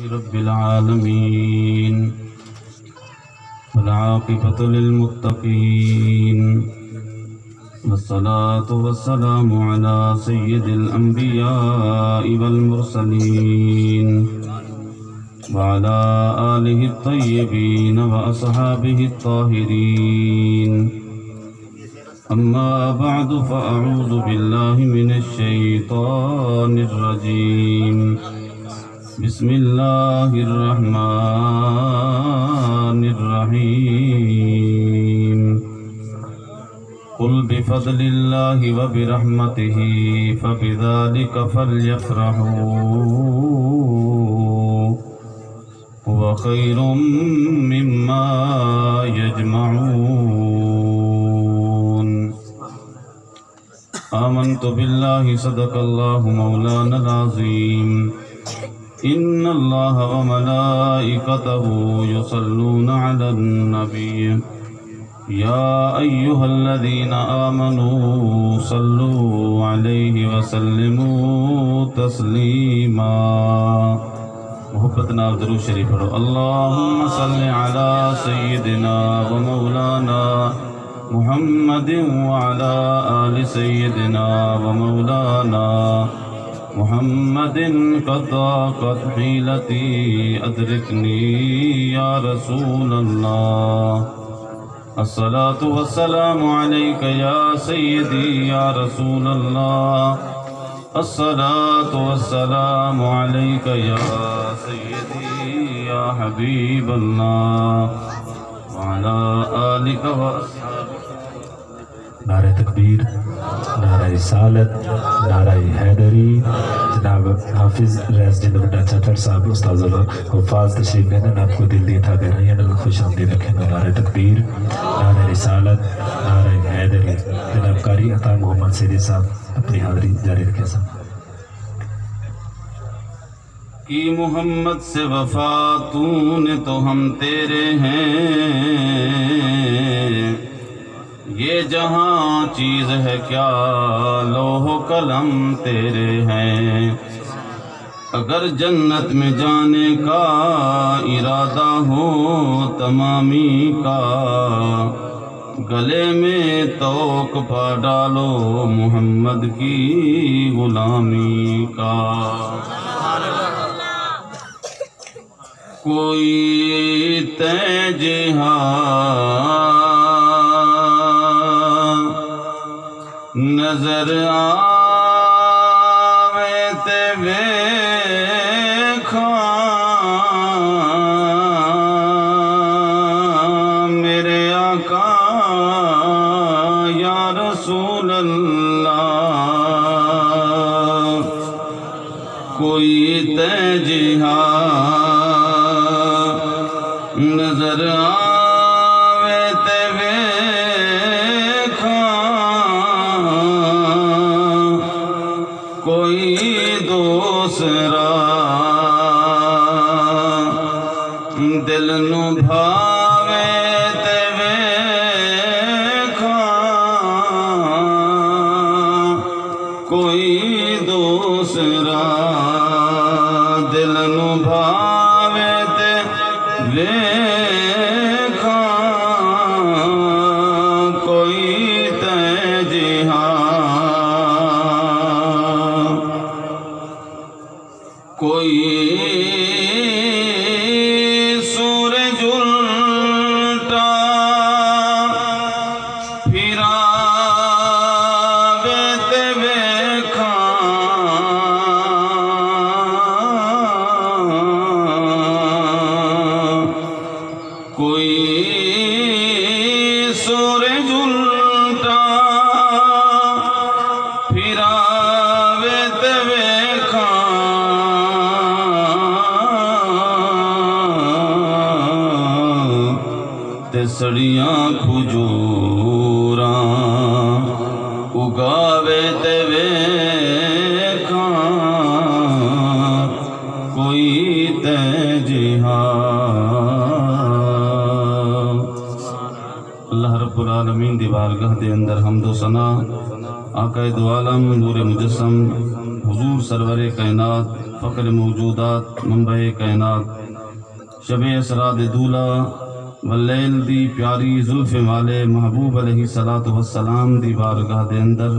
رب العالمين والعاقبة للمتقين والصلاة والسلام على سيد الأنبياء والمرسلين وعلى آله الطيبين وأصحابه الطاهرين أما بعد فأعوذ بالله من الشيطان الرجيم بسم الله الرحمن الرحيم قل بفضل الله وبرحمته فبذلك فليفرحوا هو خير مما يجمعون آمنت بالله صدق الله مولانا العظيم إن الله وملائكته يصلون على النبي يا أيها الذين آمنوا صلوا عليه وسلموا تسليما محبت نال درود شریف پڑھو اللهم صل على سيدنا ومولانا محمد وعلى آل سيدنا ومولانا محمد قد ضاقت حيلتي أدركني يا رسول الله الصلاة والسلام عليك يا سيدي يا رسول الله الصلاة والسلام عليك يا سيدي يا حبيب الله وعلى آلك وأصحابك نعرہ تکبیر، نعرہ رسالت، نعرہ حیدری۔ جناب حافظ ریاض جند بڑا چاچر صاحب استاذ حفاظ تشریف گئے آپ کو دل دیتا گئے ہیں یا خوش آمدید رکھیں گے۔ نعرہ تکبیر، نعرہ رسالت، نعرہ حیدری۔ جناب قاری عطا محمد سیدی صاحب اپنی حاضری جاری رکھیں صاحب۔ کی محمد سے وفا تو نے تو ہم تیرے ہیں، یہ جہاں چیز ہے کیا لوح و قلم تیرے ہیں۔ اگر جنت میں جانے کا ارادہ ہو تمامی کا، گلے میں توق پا ڈالو محمد کی غلامی کا۔ کوئی نظر آوے تے ویکھا میرے آقا یا رسول اللہ، کوئی تجھا نظر آوے تے کوئی دوسرا دل نو بھاوے تے ویکھا، کوئی دوسرا دل نو بھاوے تے ویکھا، کوئی تجھا کوئی سورج الٹا پھراوے تے ویکھا، کوئی سورج الٹا پھراوے تے ویکھا، سڑیاں کھجوراں اگاوے تے ویکھا، کوئی تجھا اللہ رب العالمین دی بارگاہ دے اندر حمد و ثنا آقا دو عالم نور مجسم حضور سرور کائنات فخر موجودات منبع کائنات شب اسراد دولا واللیل دی پیاری زلف والے محبوب علیہ السلام دی بارگاہ دے اندر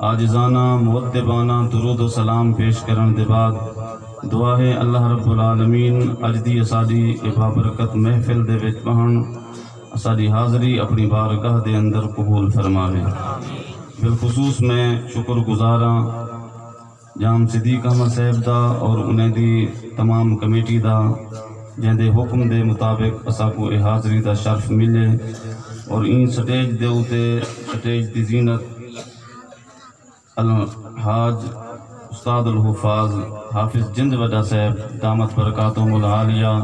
عاجزانہ مؤدبانہ درود و سلام پیش کرن دے بعد دعا ہے اللہ رب العالمین اج دی اساڈی بابرکت محفل دے وچ پہن اساڈی حاضری اپنی بارگاہ دے اندر قبول فرماوے۔ بالخصوص میں شکر گزاراں جام صدیق احمد صاحب دا اور انہیں دی تمام کمیٹی دا جہاں دے حکم دے مطابق اسا کو حاضری دا شرف ملے اور این سٹیج دے اوتے سٹیج دی زینت الحاج استاد الحفاظ حافظ جند وڈا صاحب دامت برکاتہم العالیہ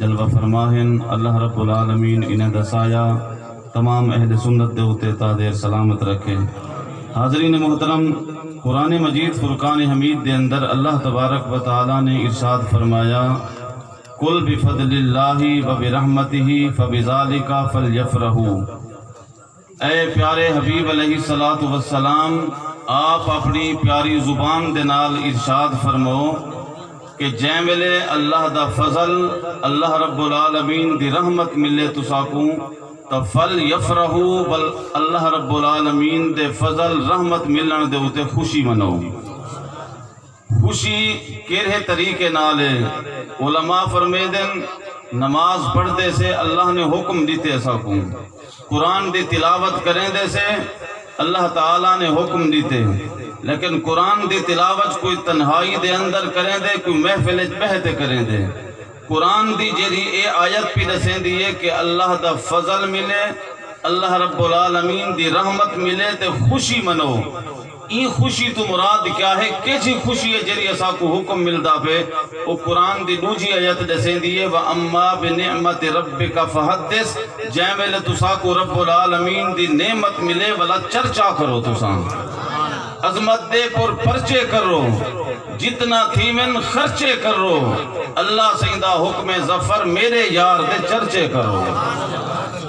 جلوہ فرماہن۔ اللہ رب العالمین انہیں دسایا تمام اہل سنت دے اوتے تا دیر سلامت رکھے۔ حاضرین محترم، قرآن مجید فرقان حمید دے اندر اللہ تبارک و تعالیٰ نے ارشاد فرمایا قل بفضل اللہ و برحمتہ فبذالک فلیفرحوا۔ اے پیارے حبیب علیہ السلام، آپ اپنی پیاری زبان دے نال ارشاد فرماؤ کہ جیں ویلے اللہ دا فضل اللہ رب العالمین دی رحمت ملے تساکوں تو فلیفرحوا، بل اللہ رب العالمین دے فضل رحمت ملن دے اوتے خوشی منو۔ خوشی کیرے طریقے نالے علماء فرمیدن نماز پڑھ دے سے اللہ نے حکم دیتے ساکوں، قرآن دی تلاوت کریں دے سے اللہ تعالیٰ نے حکم دیتے، لیکن قرآن دی تلاوت کوئی تنہائی دے اندر کریں دے، کوئی محفل بہتے کریں دے۔ قرآن دی جیری اے آیت پی دسیں دیئے کہ اللہ دا فضل ملے، اللہ رب العالمین دی رحمت ملے تے خوشی منو۔ این خوشی تو مراد کیا ہے؟ کیسی خوشی ہے جری اسا کو حکم ملدا پہ؟ وہ قرآن دی دوجی آیت دسیں دیئے وَأَمَّا بِنِعْمَةِ رَبِّكَ فَحَدِّثْ، جائیں ویلے تسا کو رب العالمین دی نعمت ملے والا چرچا کرو، تسا عظمت دے پر پرچے کرو، جتنا تھی من خرچے کرو، اللہ سیندہ حکم ظفر میرے یار دے چرچے کرو۔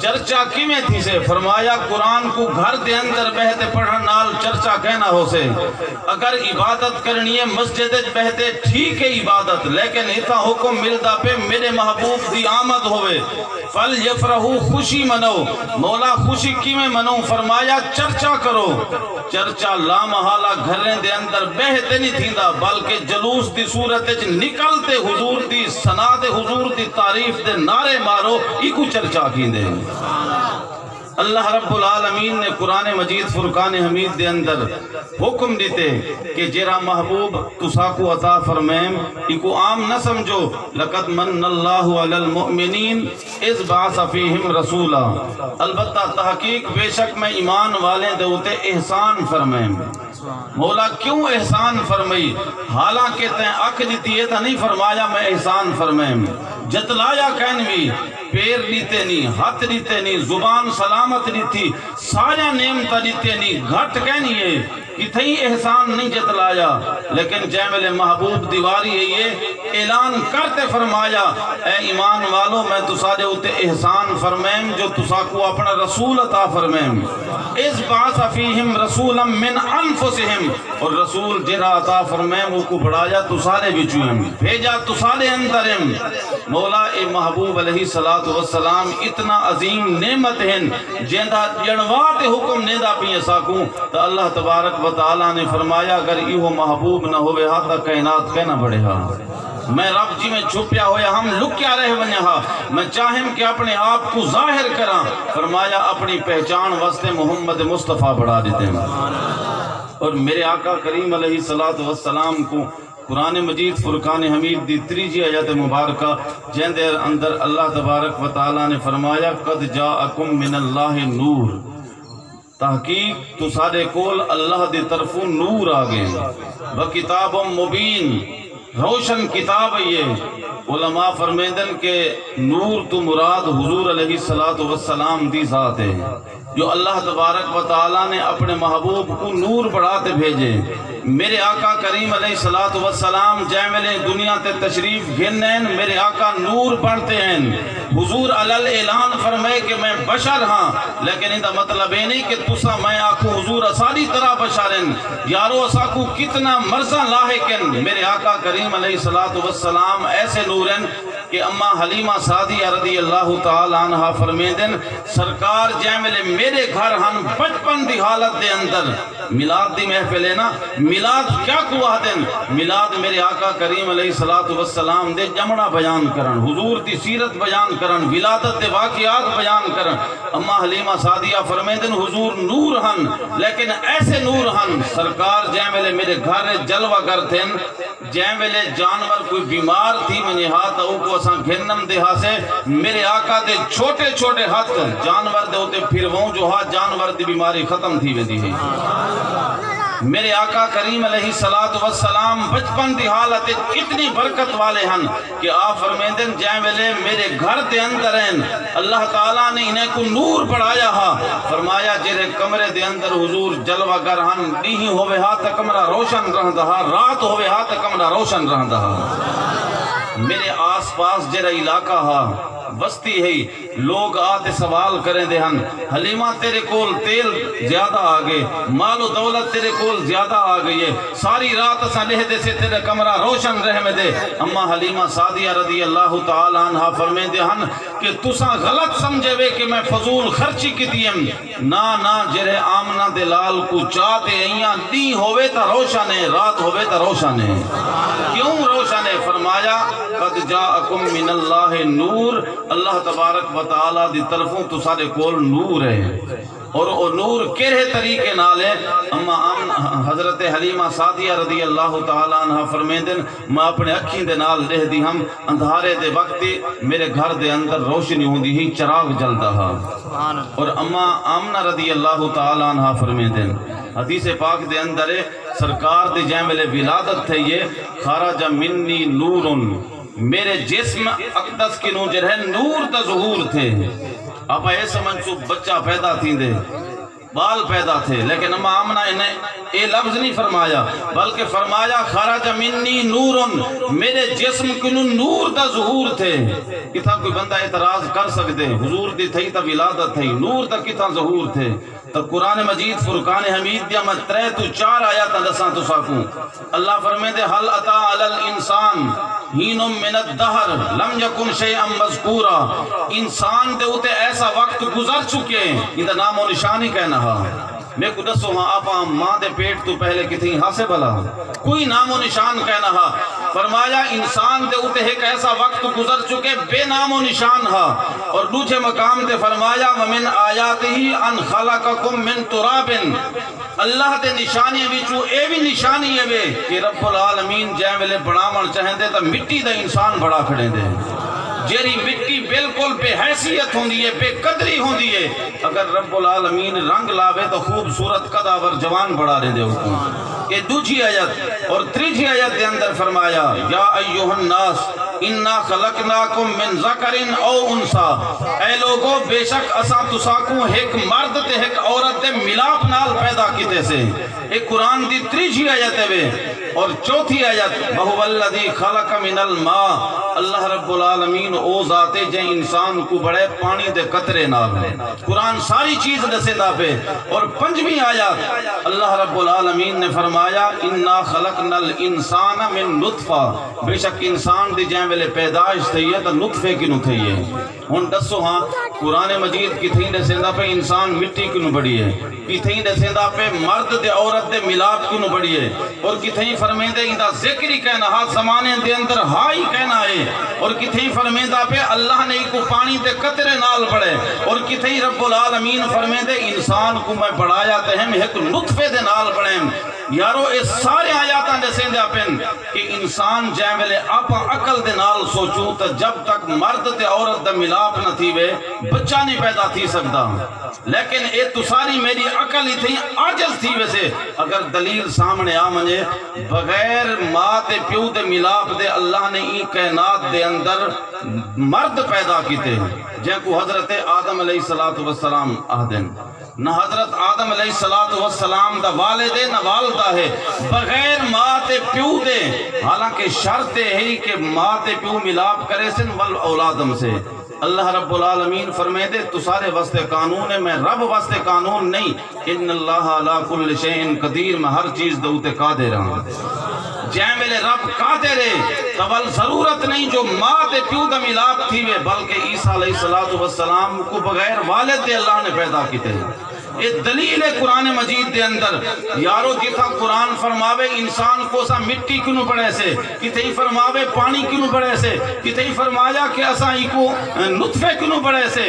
چرچا کی میں تھی سے فرمایا قرآن کو گھر دے اندر بہتے پڑھن نال چرچا کہنا ہو سے۔ اگر عبادت کرنی ہے مسجد بہتے ٹھیک ہے عبادت، لیکن اتنا حکم ملدا پہ میرے محبوب دی آمد ہوئے فَلْيَفْرَحُوا، خوشی منو۔ مولا خوشی کی میں منو؟ فرمایا چرچا کرو۔ چرچا لا محالہ گھریں دے اندر بہتے نہیں تھیندا، بلکہ جلوس دی صورت نکلتے حضور دی ثنا دے حضور دی تعریف دے نعرے مارو، ایکو چرچا کی دے۔ اللہ رب العالمین نے قرآن مجید فرقان حمید دے اندر حکم دیتے کہ جیرا محبوب تساکو عطا فرمائیں، ایکو عام نہ سمجھو، لقد من اللہ علی المؤمنین اذ بعث فیہم رسولا، البتہ تحقیق بے شک میں ایمان والے دے اوتے احسان فرمائیں۔ مولا کیوں احسان فرمائی؟ حالانکہ تیں اک دیتی ہے تا نہیں فرمایا میں احسان فرمائیں، جتلایا کہنوی پیر لیتے نہیں، ہاتھ لیتے نہیں، زبان سلامت لیتی، سارا نعمت لیتے نہیں، گھٹ کہنی ہے کتھیں احسان نہیں جتلایا، لیکن جیمل محبوب دیواری ہے یہ اعلان کرتے فرمایا اے ایمان والو میں تساڑے ہوتے احسان فرمائیں جو تسا کو اپنا رسول عطا فرمائیں۔ اس بعث فیہم رسولا من انفسہم، اور رسول جرا عطا فرمائیں وہ کو بڑھایا تساڑے بچوئیں، بھیجا تساڑے اندرم۔ مولا اے محبوب علیہ السلام اتنا عظیم نعمت ہیں جیندہ جنوات حکم نیدہ پیئے ساکوں، تو اللہ تبارک و تعالیٰ نے فرمایا اگر ایہو محبوب نہ ہوئے ہاں تا کائنات کہنا بڑھے ہاں، میں رب جی میں چھپیا ہویا ہم لکیا رہ ونیا ہاں، میں چاہم کہ اپنے آپ کو ظاہر کراں، فرمایا اپنی پہچان واسطے محمد مصطفیٰ بڑھا دیتے ہیں۔ اور میرے آقا کریم علیہ السلام کو قرآن مجید فرقان حمید دی تریجی آیت مبارکہ جن دے اندر اللہ تبارک و تعالیٰ نے فرمایا قد جاءکم من اللہ نور، تحقیق تو سارے کول اللہ دی طرفوں نور آگئے، وکتاب مبین، روشن کتاب یہ۔ علماء فرمیدن کہ نور تو مراد حضور علیہ السلام دی ذات ہے، جو اللہ تبارک و تعالیٰ نے اپنے محبوب کو نور بڑھاتے بھیجے۔ میرے آقا کریم علیہ السلام جیملے دنیا تے تشریف گھنین، میرے آقا نور بڑھتے ہیں۔ حضور علل اعلان فرمائے کہ میں بشر ہاں، لیکن اندہ مطلب ہے نہیں کہ تسا میں آکو حضور اسالی طرح بشر ہیں، یارو اسا کو کتنا مرزا لاحقن۔ میرے آقا کریم کریم علیہ السلام ایسے نور ہیں کہ اما حلیمہ سعدیہ رضی اللہ تعالی عنہ فرمیدن سرکار جیملے میرے گھر ہن بچپن دی حالت دے اندر میلاد دی محفل ہے نا، میلاد کیا کو آدن؟ میلاد میرے آقا کریم علیہ السلام دے جمڑا بیان کرن، حضور دی سیرت بیان کرن، ولادت دے واقعات بیان کرن۔ اما حلیمہ سعدیہ فرمیدن حضور نور ہن، لیکن ایسے نور ہن سرکار جیملے میرے گھر جلوہ گر تھے، جیملے جانور کوئی بیمار تھی منی ہاتھ او کو اساں گھنم دے ہاں سے میرے آقا دے چھوٹے چھوٹے ہاتھ جانور دے ہوتے پھر وہ جو ہاتھ جانور دی بیماری ختم تھی ویندی ہے۔ میرے آقا کریم علیہ السلام بچپن دی حالت اتنی برکت والے ہن کہ آپ فرمیندن جیملے میرے گھر دے اندر ہیں اللہ تعالیٰ نے انہیں کو نور پڑھایا ہا، فرمایا جیرے کمرے دے اندر حضور جلوہ گر ہن نہیں ہوئے ہاتھ کمرہ روشن رہندہ ہا، رات ہوئے ہاتھ کمرہ روشن رہندہ ہا۔ میرے آس پاس جیرا علاقہ ہا بستی ہے، لوگ آتے سوال کریں دے ہن حلیمہ تیرے کول تیل زیادہ آگئے، مال و دولت تیرے کول زیادہ آگئی ہے، ساری رات اساں لہ دے سے تیرے کمرہ روشن رہے دے۔ اما حلیمہ سعدیہ رضی اللہ تعالی عنہ فرمیں دے ہن کہ تساں غلط سمجھے وے کہ میں فضول خرچی کی دیم، نا جرے آمنہ دلال کو چاہتے ایاں دی ہوئے تا روشن ہے، رات ہوئے تا روشن ہے۔ کیوں روشن ہے؟ فرمایا قد جاءکم من اللہ نور، اللہ تبارک و تعالیٰ دی طرفوں تو سارے کول نور ہے، اور وہ نور کہے طریقے نالے اما حضرت حلیمہ سعدیہ رضی اللہ تعالیٰ عنہ فرمیندن میں اپنے اکھیں دے نال دے دی ہم اندھارے دے وقتی میرے گھر دے اندر روشنی ہوندی ہی چراغ جلدا ہا، اور اما آمنہ رضی اللہ تعالیٰ عنہ فرمیندن حدیث پاک دے اندر سرکار دے جیملے ولادت تھے یہ خارج منی نورن، میرے جسم اقدس کی نوجر ہے نور تا ظہور تھے۔ آپ ایسا منصوب بچہ پیدا تھی دے بال پیدا تھے، لیکن اما آمنہ انہیں اے لفظ نہیں فرمایا بلکہ فرمایا خارج منی نورن، میرے جسم کی نور تا ظہور تھے۔ کتھا کوئی بندہ اعتراض کر سکتے حضور دی تھی تا ولادت تھی، نور تا کتھا ظہور تھے؟ تو قرآن مجید فرقان حمید دیا میں 3 تو 4 آیات دساں تو ساکوں۔ اللہ فرمائے دے حل اتا علی الانسان ہین من الدہر لم یکن شیئا مذکورا، انسان دے ہوتے ایسا وقت گزر چکے یہ دا نام و نشانی کہنا ہا۔ میں کو دسو ہاں آپ ماں دے پیٹ تو پہلے کتنی ہاں سے بلا کوئی نام و نشان کہنا ہا۔ فرمایا انسان دے ہوتے ایک ایسا وقت گزر چکے بے نام و نشان ہا، اور دوسرے مقام دے فرمایا ومن آیاتہی ان خلقکم من تراب، اللہ دے نشانی وچو اے بھی نشانی ہے وے کہ رب العالمین جائیں ویلے بڑھاون چاہیں دے تا مٹی دا انسان بڑا کھڑے دے، جیری مٹی بالکل بے حیثیت ہوندی ہے، بے قدری ہوندی ہے، اگر رب العالمین رنگ لاوے تو خوبصورت قداور جوان بڑھا رہے دے حکم۔ یہ دوسری آیت اور تیسری آیت دے اندر فرمایا یا ایھا الناس انا خلقناکم من ذکر او انثی، اے لوگو بے شک اساں تساکوں ایک مرد تے ایک عورت دے ملاپ نال پیدا کیتے سے۔ ایک قرآن دی تیسری آیت ہے اور چوتھی آیت وَهُوَ الَّذِي خَلَقَ مِنَ الْمَاءِ، اللہ رب العالمین او ذاتے جے انسان کو بڑے پانی دے قطرے نال ہے۔ قرآن ساری چیز دسے دا پہ۔ اور 5ویں آیات اللہ رب العالمین نے فرمایا اِنَّا خَلَقْنَا الْإِنسَانَ مِن نُطْفَةٍ، بے شک انسان دی جائیں ویلے پیدائش تھی ہے تو نطفے کی نو تھی ہے۔ ہن دسو ہاں قرآن مجید کی تھیں دسے دا پہ انسان مٹی کی نو بڑی ہے، کی تھیں دسے دا پہ مرد دے عورت دے ملاپ کی نو بڑی ہے، اور کی تھیں فرمیندے اندہ ذکری کہنا ہاں زمانے دے اندر ہائی کہنا ہے، اور کی تھیں فرمیندہ پہ اللہ نے کو پانی دے قطرے نال بڑھے، اور کی تھیں رب العالمین فرمیندے انسان کو میں بڑھایا تہم ایک نطفے دے نال بڑھیں۔ یارو اس سارے آیاتاں دے سیندے اپن کہ انسان جائیں ویلے آپ عقل دے نال سوچوں تو جب تک مرد تے عورت دے ملاپ نہ تھی وے بچہ نہیں پیدا تھی سکتا، لیکن اے تو ساری میری عقل ہی تھی عاجز تھی ویسے اگر دلیل سامنے آمنے بغیر ماں تے پیو دے ملاپ دے اللہ نے ای کائنات دے اندر مرد پیدا کیتے جن کو حضرت آدم علیہ السلام آدن، نہ حضرت آدم علیہ السلام دا والد نہ والدہ ہے، بغیر ماں تے پیو دے، حالانکہ شرط ہے کہ ماں تے پیو ملاپ کرے سن والاولادم سے۔ اللہ رب العالمین فرمائے دے تو سارے واسطے قانون ہے، میں رب واسطے قانون نہیں، ان اللہ علی کل شیء قدیر، میں ہر چیز دوتے قادر ہوں۔ جائیں ویلے رب قادر ہے تول ضرورت نہیں جو ماں دے پیو دا ملاپ تھی وے بلکہ عیسیٰ علیہ السلام کو بغیر والد دے اللہ نے پیدا کیتے ہیں. یہ دلیل ہے قرآن مجید دے اندر. یارو جتھا قرآن فرماوے انسان کو سا مٹی کیوں پڑے سے, کتے ہی فرماوے پانی کیوں پڑے سے, کتے ہی فرمایا کہ اساں ہی کو نطفے کیوں پڑے سے.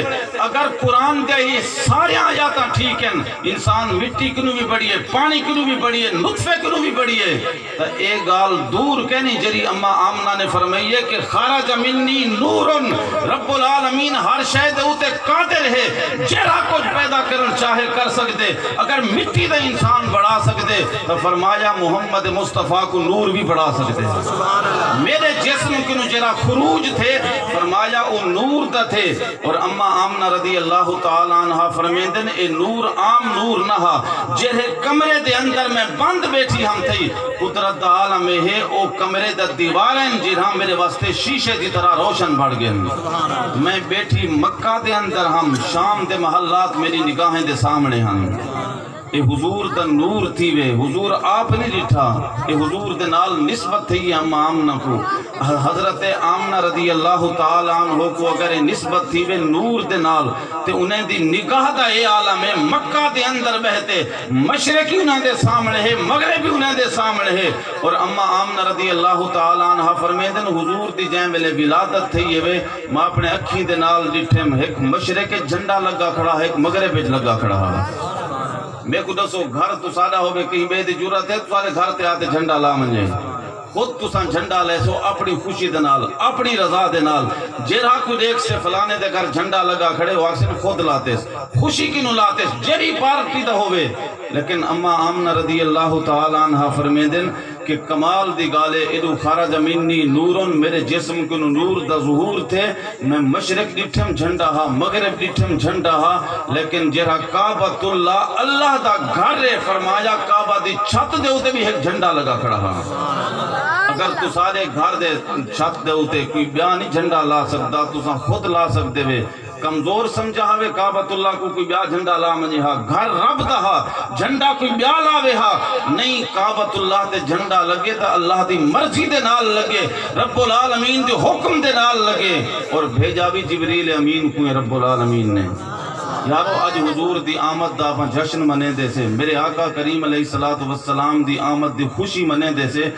اگر قرآن دے یہ سارے آیاتاں ٹھیک ہیں, انسان مٹی کیوں بھی بڑی ہے, پانی کیوں بھی بڑی ہے, نطفے کیوں بھی بڑی ہے, تو ایک گال دور کہنی جری اما آمنہ نے فرمائی ہے کہ خارج منی نورن رب العالمین ہر شاید ہوتے قادر ہے جرا کچھ پیدا کرن چاہے کر سکتے. اگر مٹی دا انسان بڑھا سکتے تو فرمایا محمد مصطفیٰ کو نور بھی بڑھا سکتے. میرے جسم کی جرا خروج تھے فرمایا وہ نور دا تھے. اور اما آمنہ رضی اللہ تعالیٰ عنہ فرمیندن اے نور عام نور نہ جہے کمرے دے اندر میں بند بیٹھی ہم تھی قدرت دا عالم ہے او کمرے دا دیواریں جہاں میرے واسطے شیشے دی طرح روشن بڑھ گئے. میں بیٹھی مکہ دے اندر ہم شام دے محلات میری نگاہیں دے سامنے ہم اے حضور دا نور تھی وے حضور آپ نہیں ڈٹھا اے حضور دے نال نسبت تھی اما آمنہ کو. حضرت آمنہ رضی اللہ تعالیٰ عنہ کو اگر نسبت تھی وے نور دے نال تے انہیں دی نگاہ دا اے عالم ہے مکہ دے اندر بہتے مشرقی انہیں دے سامنے ہے مغربی انہیں دے سامنے ہے. اور اما آمنہ رضی اللہ تعالیٰ عنہ فرمیدن حضور دی جائیں ویلے ولادت تھی یہ وے میں اپنے اکھی دے نال ڈٹھم ایک مشرق جھنڈا لگا کھڑا ہے ایک مغرب لگا کھڑا ہے. میں کو دسو گھر تو سادہ ہو بے کہیں بے دی جورت ہے تو سارے گھر تے آتے جھنڈا لا منجے خود تو سان جھنڈا لے سو اپنی خوشی دے نال اپنی رضا دے نال جیرا کو دیکھ سے فلانے دے گھر جھنڈا لگا کھڑے وہ آکسن خود لاتے خوشی کی نو لاتے جری پارٹی دا ہوئے. لیکن اما آمنہ رضی اللہ تعالیٰ عنہ فرمیدن کہ کمال دی گالے ادو خارج منی نورن میرے جسم کو نور دا ظہور تھے. میں مشرق ڈٹھم جھنڈا ہا مغرب ڈٹھم جھنڈا ہا لیکن جہاں کعبۃ اللہ اللہ دا گھر ہے فرمایا کعبہ دی چھت دے ہوتے بھی ایک جھنڈا لگا کھڑا ہا. اگر تو سارے گھر دے چھت دے ہوتے کوئی بیان نہیں جھنڈا لا سکتا تو سا خود لا سکتے ہوئے کمزور سمجھا ہوئے کعبۃ اللہ کو کوئی بیا جھنڈا لا منی ہا گھر رب دا ہا جھنڈا کوئی بیا لاوے ہا نہیں. کعبۃ اللہ تے جھنڈا لگے تا اللہ دی مرضی دے نال لگے رب العالمین دے حکم دے نال لگے. اور بھیجا بھی جبریل امین کو رب العالمین نے. یارو آج حضور دی آمد دا اپنا جشن منے دے سے میرے آقا کریم علیہ السلام دی آمد دی خوشی منے دے سے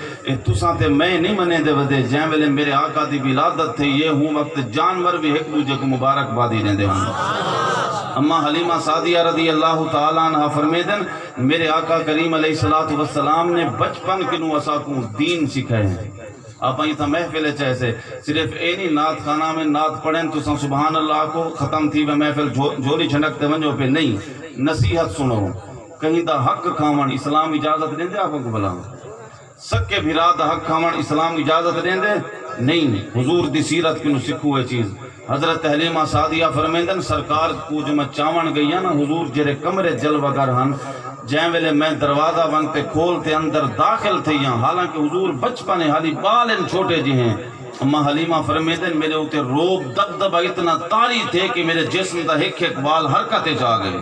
تساں تے میں نہیں منے دے ودے جائیں ویلے میرے آقا دی ولادت تھے یہ ہوں وقت جانور بھی ایک دوجہ کو مبارک بادی رہن دے ہوں. اما حلیمہ سعدیہ رضی اللہ تعالیٰ عنہ فرمیدن میرے آقا کریم علیہ السلام نے بچپن کنو اسا کو دین سکھائے ہیں. آپ یہ تھا محفل چاہے سے صرف اینی نات خانہ میں نات پڑھیں تو سبحان اللہ کو ختم تھی وہ محفل جھولی چھنکتے ونجو پہ نہیں نصیحت سنو کہیں دا حق کھاون اسلام اجازت دیں دے آپ کو بلا سکے بھرا دا حق کھاون اسلام اجازت دیں دے نہیں. حضور دی سیرت کنو سکھو ہے چیز. حضرت حلیمہ سعدیہ فرمیندن سرکار کو جو میں چاون گئی نا حضور جرے کمرے جلوہ گر ہن جائیں ویلے میں دروازہ بنتے کھولتے اندر داخل تھے یہاں حالانکہ حضور بچپنے حالی بالن چھوٹے جی ہیں. اما حلیمہ فرمیدن میرے ہوتے روب دبدبہ اتنا تاری تھے کہ میرے جسم دا ایک ایک بال حرکتیں جا گئے.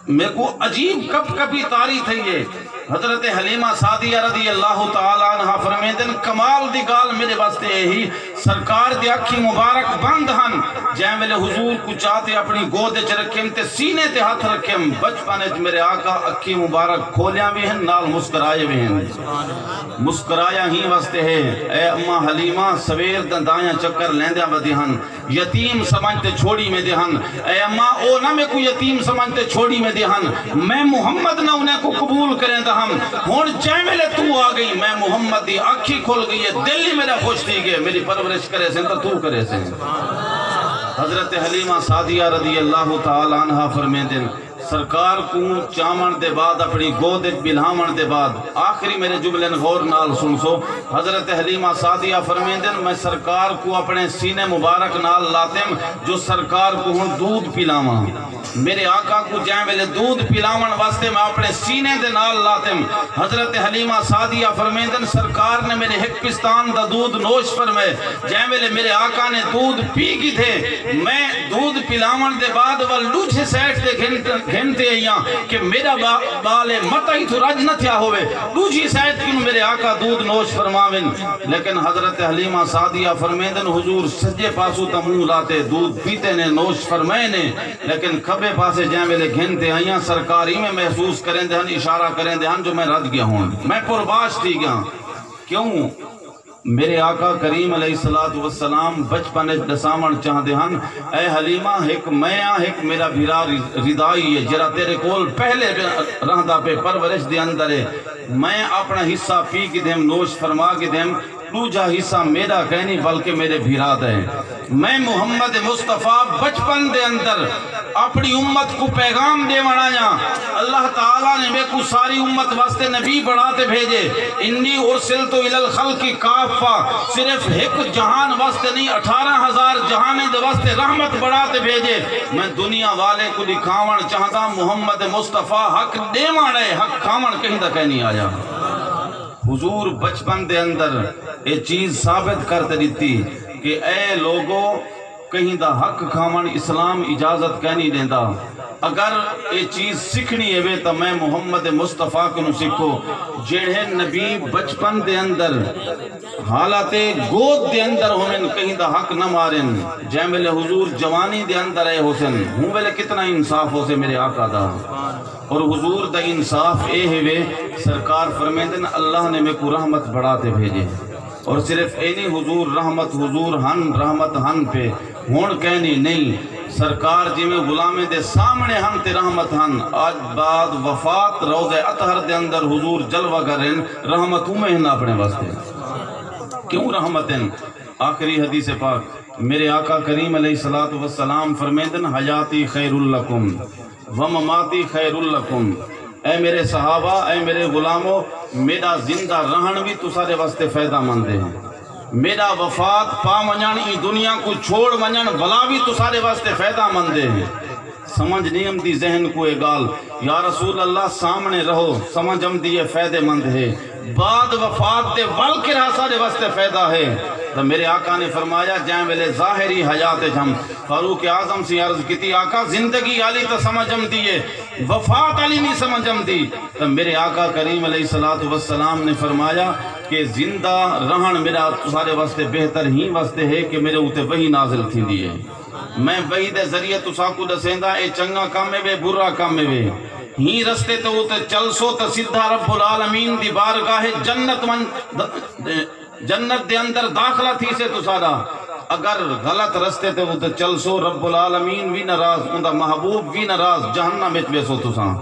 میرے کو عجیب کب کبھی تاری تھے یہ. حضرت حلیمہ سعدیہ رضی اللہ تعالیٰ عنہ فرمیدن کمال دی گال میرے واسطے ہی سرکار دی اکھی مبارک بند ہن جائیں ویلے حضور کو چاہتے اپنی گودے چ رکھیں تے سینے تے ہاتھ رکھیں بچپنے میرے آقا اکھی مبارک کھولیاں بھی ہیں نال مسکرائے بھی ہیں. مسکرایا ہی واسطے ہے اے اما حلیمہ سویر دندائیاں چکر لیندیاں بدی ہن یتیم سمجھتے چھوڑی میں دے ہن اے اما او نہ میں کو یتیم سمجھتے چھوڑی میں دے ہن میں محمد نہ انہیں کو قبول کریں دا ہم ہون جائیں ملے تو آ گئی میں محمد دی آنکھی کھول گئی ہے دل ہی میرا خوش تھی گئے میری پرورش کرے سے تو کرے سے. حضرت حلیمہ سعدیہ رضی اللہ تعالیٰ عنہ فرمیدن سرکار کو چامن دے بعد اپنی گود بلہامن دے بعد آخری میرے جملے غور نال سن سو. حضرت حلیمہ سعدیہ فرمیدن میں سرکار کو اپنے سینے مبارک نال لاتم جو سرکار کو ہن دودھ پلاواں میرے آقا کو جائیں ویلے دودھ پلاون واسطے میں اپنے سینے دے نال لاتم. حضرت حلیمہ سعدیہ فرمیدن سرکار نے میرے ایک پستان دا دودھ نوش فرمائے جائیں ویلے میرے آقا نے دودھ پی کی تھے میں دودھ پلاون دے بعد والڈو چھے سیٹ دے گھنتے آئیاں کہ میرا بال متا ہی تو رج نہ تھیا ہوئے دوجی سائد کیوں میرے آقا دودھ نوش فرماوین لیکن حضرت حلیمہ سعدیہ فرمیدن حضور سجے پاسو تمو لاتے دودھ پیتے نے نوش فرمائے نے لیکن کھبے پاسے جائیں میرے گھنتے آئیاں سرکاری میں محسوس کریں دہن اشارہ کریں دہن جو میں رد گیا ہوں میں پرباش تھی گیا کیوں میرے آقا کریم علیہ السلام بچپن دسامن چاہ دہن اے حلیمہ ایک میاں ایک میرا بھیرا ردائی ہے جرا تیرے کول پہلے رہندہ پہ پرورش دے اندر ہے میں اپنا حصہ پی کی دیم نوش فرما کی دیم دوجا حصہ میرا کہنی بلکہ میرے بھیرات ہیں میں محمد مصطفیٰ بچپن دے اندر اپنی امت کو پیغام دے منایا اللہ تعالیٰ نے میں کو ساری امت واسطے نبی بڑھاتے بھیجے انی ارسلت الی الخلق کافہ صرف ایک جہان واسطے نہیں 18,000 جہانے دے واسطے رحمت بڑھاتے بھیجے میں دنیا والے کو دکھاون چاہتا محمد مصطفیٰ حق دے مانے حق کھاون کہیں دا کہنی آیا حضور بچپن دے اندر یہ چیز ثابت کرتے دیتی کہ اے لوگوں کہیں دا حق کھاون اسلام اجازت کہنی دیندہ اگر یہ چیز سکھنی ہے تو میں محمد مصطفیٰ کو سکھو جڑے نبی بچپن دے اندر حالات گود دے اندر ہومن کہیں دا حق نہ مارن جائیں ملے حضور جوانی دے اندر اے حسن ہوں ملے کتنا انصاف ہو سے میرے آقا دا اور حضور دا انصاف اے ہوئے سرکار فرمیدن اللہ نے میں کو رحمت بڑھاتے بھیجے اور صرف اینی حضور رحمت ہن پہ ہون کہنی نہیں سرکار جی میں غلامے دے سامنے ہن تے رحمت ہن آج بعد وفات روزہ اطہر دے اندر حضور جلوہ کرن رحمتوں میں ہن اپنے واسطے کیوں رحمتن آخری حدیث پاک میرے آقا کریم علیہ السلام فرمیدن حیاتی خیر لکم ومماتی خیر لکم اے میرے صحابہ اے میرے غلاموں میرا زندہ رہن بھی تو سارے واسطے فائدہ مند ہے میرا وفات پا منجن ای دنیا کو چھوڑ منجن بلا بھی تو سارے واسطے فائدہ مند ہے سمجھ نہیں ہم دی ذہن کو ایک گال یا رسول اللہ سامنے رہو سمجھ ہم دی یہ فائدہ مند ہے بعد وفات دے ول کے رہا سارے واسطے فائدہ ہے تو میرے آقا نے فرمایا جائیں ویلے ظاہری حیات جم فاروق اعظم سے عرض کی تھی آقا زندگی علی تو سمجھم دیئے وفات علی نہیں سمجھم دی تو میرے آقا کریم علیہ السلام نے فرمایا کہ زندہ رہن میرا سارے واسطے بہتر ہی واسطے ہے کہ میرے اوتے وہی نازل تھی دیئے میں وہی دے ذریعے تو ساکو دسیندہ اے چنگا کام میں برا کام میں ہی رستے تو اوتے چل سو تو سدھا رب العالمین دی بارگاہ جنت دے اندر داخلہ تھی سے تو سارا اگر غلط رستے تے وہ چل سو رب العالمین بھی ناراض اندہ محبوب بھی ناراض جہنم میں بے سو تو ساں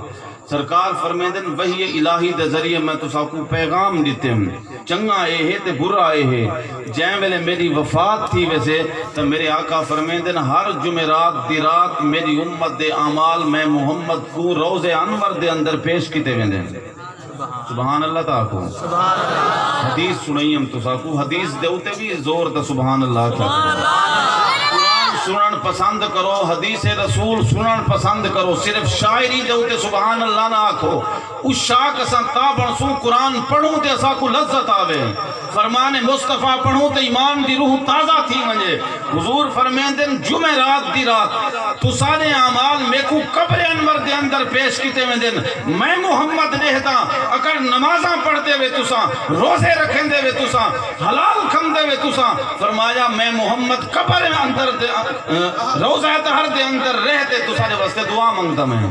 سرکار فرمیدن وحی الہی دے ذریعے میں تو ساکو پیغام دیتے ہوں چنگا اے ہے تے برا اے ہے جائیں ویلے میری وفات تھی ویسے تو میرے آقا فرمیدن ہر جمعرات دی رات میری امت دے اعمال میں محمد کو روز انور دے اندر پیش کیتے ویندے سبحان اللہ تاکو حدیث سنائیں ہم تو ساکو حدیث دیوتے بھی زور تا سبحان اللہ تاکو سنن پسند کرو حدیث رسول سنن پسند کرو صرف شاعری دیوتے سبحان اللہ نہ آکھو اس شاہ کساں تا بڑھسوں قرآن پڑھوں تے اسا کو لذت آوے فرمان مصطفیٰ پڑھوں تے ایمان دی روح تازہ تھی منجے حضور فرمیندن جمعرات دی رات تو سارے اعمال میں کو قبر انور دے اندر پیش کیتے ویندن میں محمد رہتا اگر نمازاں پڑھتے ہوئے تساں روزے رکھیں دے ہوئے تساں حلال کھم دے ہوئے تساں فرمایا میں محمد قبر اندر روزہ اطہر دے اندر رہتے تو سارے واسطے دعا منگتا میں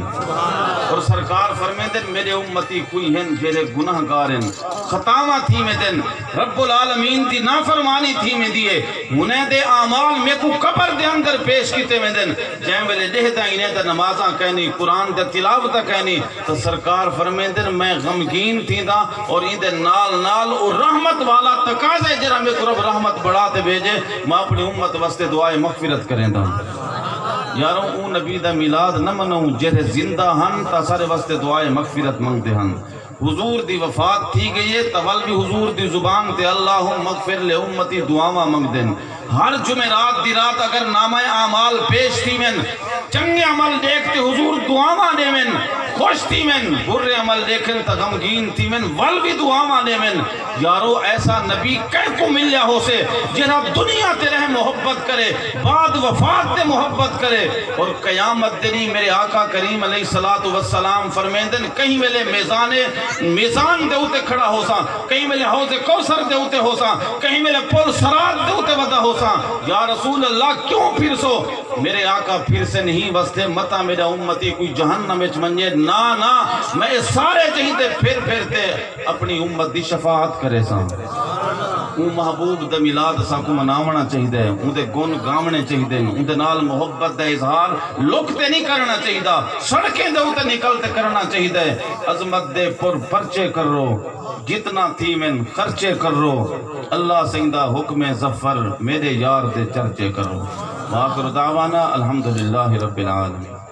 اور سرکار فرمیندن میرے امتی کوئی ہیں جیرے گناہ گارن خطاوہ تھی میں دن رب العالمین دی نافرمانی تھی میں دیئے انہیں دے اعمال میں کو قبر دے اندر پیش کیتے میں دن جائیں ویلے دہتا انہیں دے نمازاں کہنی قرآن دے تلاوتہ کہنی تو سرکار فرمیندن میں غمگین تھی دا اور ان دے نال نال اور رحمت والا تقاضے جرہ میں کو رب رحمت بڑھاتے بھیجے میں اپنی امت واسطے دعائے مغفرت کریں دا یاروں اون نبی دا میلاد نہ منوں جہے زندہ ہن تا سارے واسطے دعائے مغفرت منگتے ہن حضور دی وفات تھی گئی ہے تول بھی حضور دی زبان تے اللہم مغفر لے امتی دعاواں منگ دیں ہر جمعرات دی رات اگر نامہ اعمال پیش تھی من چنگے عمل دیکھتے حضور دعاواں دے من خوش تھی من برے عمل دیکھن تا غمگین تھی من ول بھی دعا مانے من یارو ایسا نبی کہیں کو مل جا ہو سے جہاں دنیا تے رہ محبت کرے بعد وفات تے محبت کرے اور قیامت دنی میرے آقا کریم علیہ السلام فرمیندن کہیں ملے میزان دے ہوتے کھڑا ہو سا کہیں ملے حوض کوثر دے ہوتے ہو سا کہیں ملے پل سرات دے ہوتے ودا ہو سا یا رسول اللہ کیوں پھر سو میرے آقا پھر سے نہیں بستے متا میرا امتی کوئی جہنم اچ منجے نا میں سارے چاہیتے پھرتے اپنی امت دی شفاعت کرے سا اون محبوب دا میلاد سا کو مناونا چاہیدے اون دے گن گامنے چاہیدے اون دے نال محبت دا اظہار لکتے نہیں کرنا چاہیدہ سڑکیں دے ہوتے نکلتے کرنا چاہیدے عظمت دے پر پرچے کر رو جتنا تھی من خرچے کر رو اللہ سیندہ حکم ظفر میرے یار دے چرچے کر رو وآخر دعوانا الحمدللہ رب العالمین